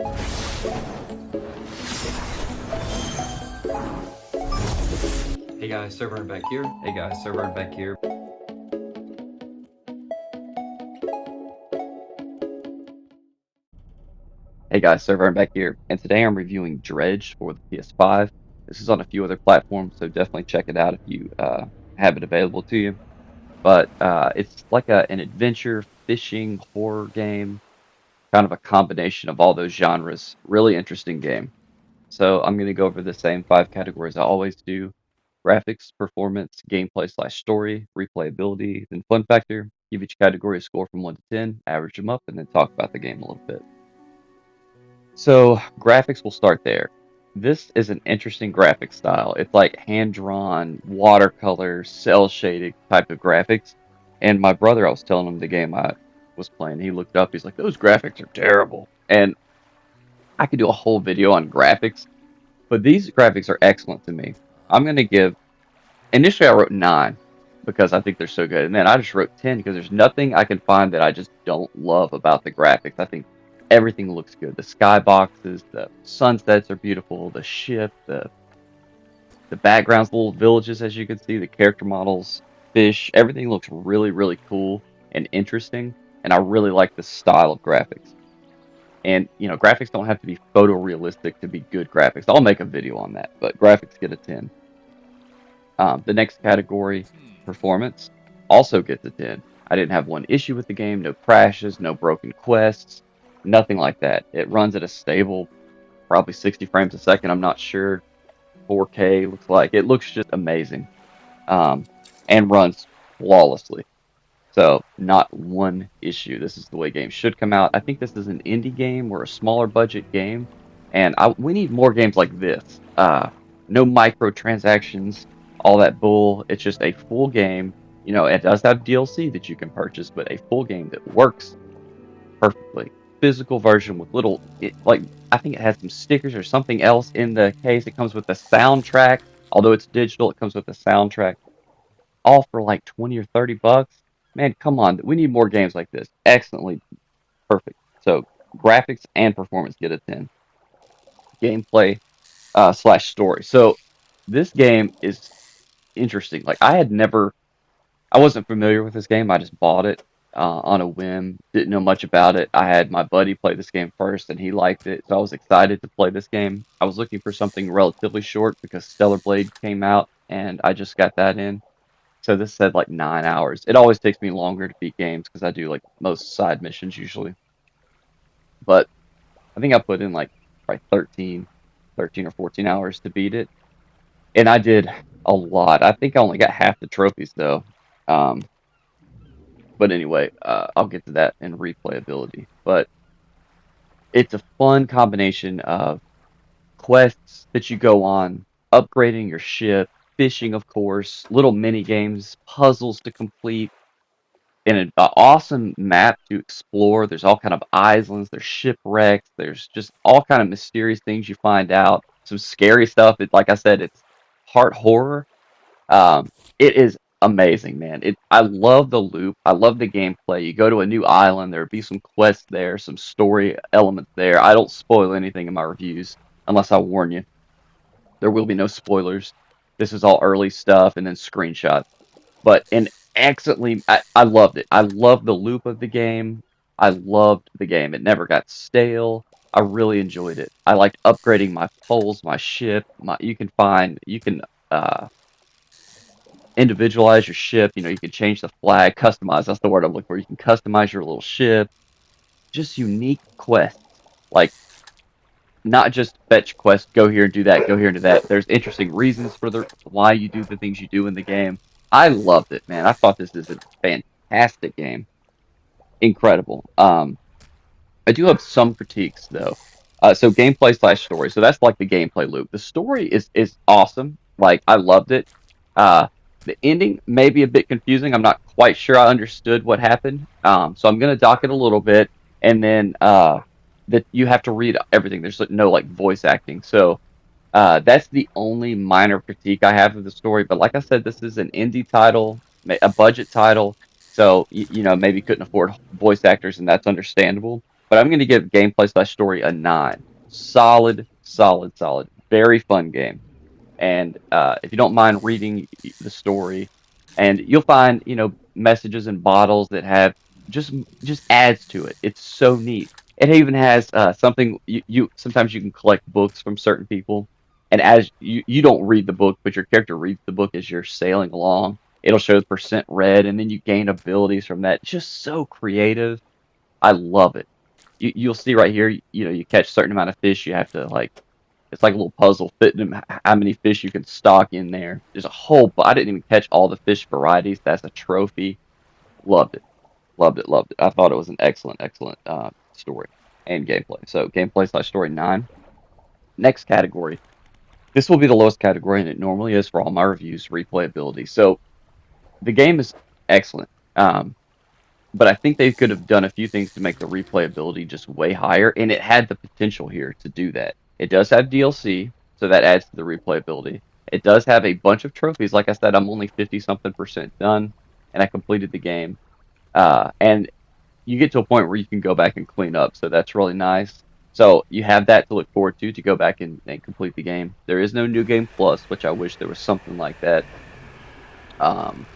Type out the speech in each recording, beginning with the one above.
Hey guys, SirVern back here. Hey guys, SirVern back here. Hey guys, SirVern back here, and today I'm reviewing Dredge for the PS5. This is on a few other platforms, so definitely check it out if you have it available to you. But it's like an adventure, fishing, horror game, kind of a combination of all those genres. Really interesting game. So I'm going to go over the same 5 categories I always do: graphics, performance, gameplay/story, replayability, then fun factor. Give each category a score from 1 to 10, average them up, and then talk about the game a little bit. So graphics will start there. This is an interesting graphic style. It's like hand-drawn, watercolor, cel-shaded type of graphics. And my brother, I was telling him the game I was playing, he looked up, he's like, those graphics are terrible. And I could do a whole video on graphics, but these graphics are excellent to me. I'm gonna give, initially I wrote 9 because I think they're so good. And then I just wrote 10 because there's nothing I can find that I just don't love about the graphics. I think everything looks good. The skyboxes, the sunsets are beautiful, the ship, the backgrounds, little villages as you can see, the character models, fish, everything looks really, really cool and interesting. And I really like the style of graphics. And graphics don't have to be photorealistic to be good graphics. I'll make a video on that, but graphics get a 10. The next category, performance, also gets a 10. I didn't have one issue with the game, no crashes, no broken quests, nothing like that. It runs at a stable, probably 60 frames a second, I'm not sure. 4K looks like. It looks just amazing. And runs flawlessly. So, not one issue. This is the way games should come out. I think this is an indie game or a smaller budget game, and we need more games like this. No microtransactions, all that bull. It's just a full game. It does have DLC that you can purchase, but a full game that works perfectly. Physical version with like, I think it has some stickers or something else in the case. It comes with the soundtrack. Although it's digital, it comes with the soundtrack. All for like 20 or 30 bucks. Man, come on. We need more games like this. Excellently perfect. So, graphics and performance get a 10. Gameplay slash story. So, this game is interesting. Like, I wasn't familiar with this game. I just bought it on a whim. Didn't know much about it. I had my buddy play this game first, and he liked it, so I was excited to play this game. I was looking for something relatively short because Stellar Blade came out, and I just got that in. So this said like 9 hours. It always takes me longer to beat games because I do like most side missions usually. But I think I put in like probably 13 or 14 hours to beat it. And I did a lot. I think I only got half the trophies though. Um, but anyway, I'll get to that in replayability. But it's a fun combination of quests that you go on, upgrading your ship, fishing, of course, little mini games, puzzles to complete, and an awesome map to explore. There's all kind of islands, there's shipwrecks, there's just all kind of mysterious things you find out. Some scary stuff. Like I said, it's part horror. Um, it is amazing, man. I love the loop. I love the gameplay. You go to a new island. There'll be some quests there, some story elements there. I don't spoil anything in my reviews unless I warn you. There will be no spoilers. This is all early stuff and then screenshots. But I loved it. I loved the loop of the game. I loved the game. It never got stale. I really enjoyed it. I liked upgrading my poles, my ship. You can uh, individualize your ship. You can change the flag, customize. That's the word I'm looking for. You can customize your little ship. Just unique quests, like not just fetch quests. Go here and do that. Go here and do that. There's interesting reasons for why you do the things you do in the game. I loved it, man. I thought this is a fantastic game. Incredible. I do have some critiques though. So gameplay slash story. So that's like the gameplay loop. The story is awesome. Like I loved it. Uh, the ending may be a bit confusing. I'm not quite sure I understood what happened. So I'm gonna dock it a little bit, and then that you have to read everything. There's no like voice acting. So that's the only minor critique I have of the story. But like I said, this is an indie title, a budget title. So maybe couldn't afford voice actors, and that's understandable. but I'm going to give gameplay/story a 9. Solid, solid, solid. Very fun game. And if you don't mind reading the story, and you'll find messages and bottles that have just just adds to it. It's so neat. It even has something you sometimes you can collect books from certain people, and as you don't read the book, but your character reads the book as you're sailing along. It'll show the percent read, and then you gain abilities from that. Just so creative. I love it. You'll see right here. You catch a certain amount of fish. You have to like it's like a little puzzle fitting them how many fish you can stock in there. There's a whole. I didn't even catch all the fish varieties. That's a trophy. Loved it. Loved it. Loved it. I thought it was an excellent, excellent story and gameplay. So gameplay/story 9. Next category. This will be the lowest category, and it normally is for all my reviews. Replayability. So the game is excellent. But I think they could have done a few things to make the replayability just way higher, and it had the potential here to do that. It does have DLC, so that adds to the replayability. It does have a bunch of trophies. Like I said, I'm only 50 something percent done, and I completed the game. And you get to a point where you can go back and clean up, so that's really nice. So you have that to look forward to go back and complete the game. There is no new game plus, which I wish there was something like that. Um,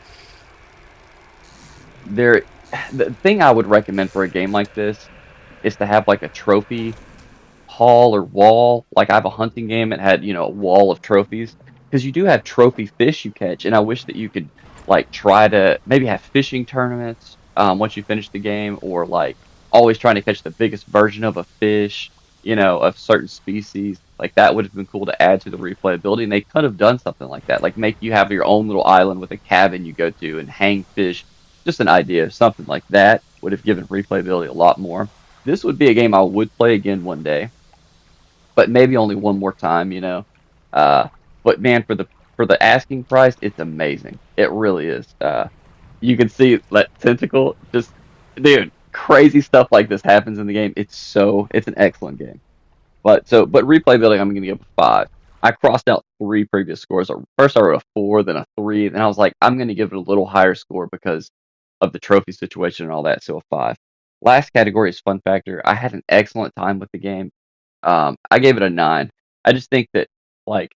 there, the thing I would recommend for a game like this is to have like a trophy hall or wall. Like I have a hunting game, it had a wall of trophies because you do have trophy fish you catch, and I wish that you could like try to maybe have fishing tournaments once you finish the game, or like always trying to catch the biggest version of a fish, of certain species. Like that would have been cool to add to the replayability, and they could have done something like that. Like make you have your own little island with a cabin you go to and hang fish. Just an idea, something like that would have given replayability a lot more. This would be a game I would play again one day, but maybe only one more time. Uh, but man, for the asking price, it's amazing. It really is. You can see that tentacle, just dude, crazy stuff like this happens in the game. It's an excellent game. But replayability, I'm gonna give a 5. I crossed out 3 previous scores. First, I wrote a 4, then a 3, and I was like, I'm gonna give it a little higher score because of the trophy situation and all that. So a 5. Last category is fun factor. I had an excellent time with the game. I gave it a 9. I just think that like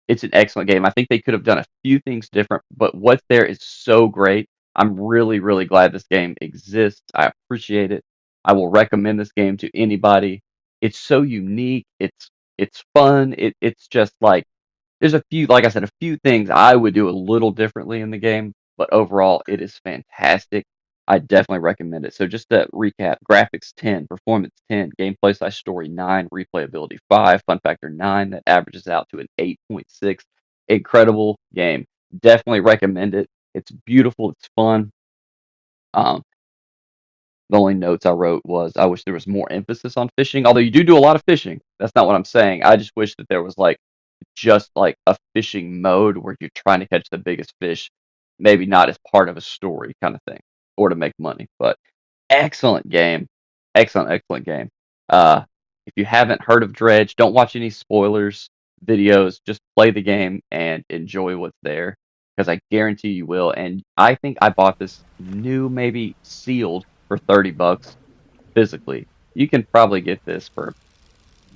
it's an excellent game. I think they could have done a few things different, but what's there is so great. I'm really, really glad this game exists. I appreciate it. I will recommend this game to anybody. It's so unique. It's fun. It's just like there's a few, like I said, a few things I would do a little differently in the game, but overall, it is fantastic. I definitely recommend it. So just to recap: graphics 10, performance 10, gameplay/story 9, replayability 5, fun factor 9. That averages out to an 8.6. Incredible game. Definitely recommend it. It's beautiful. It's fun. Um, the only notes I wrote was I wish there was more emphasis on fishing. Although you do a lot of fishing. That's not what I'm saying. I just wish that there was like just like a fishing mode where you're trying to catch the biggest fish, maybe not as part of a story kind of thing, or to make money. But excellent game, excellent, excellent game. Uh, if you haven't heard of Dredge, don't watch any spoilers videos. Just play the game and enjoy what's there, because I guarantee you will. And I think I bought this new, maybe sealed, for $30 physically. You can probably get this for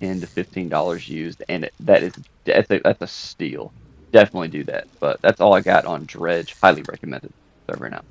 $10 to $15 used, and that's a steal. Definitely do that. But that's all I got on Dredge. Highly recommended. Over and out.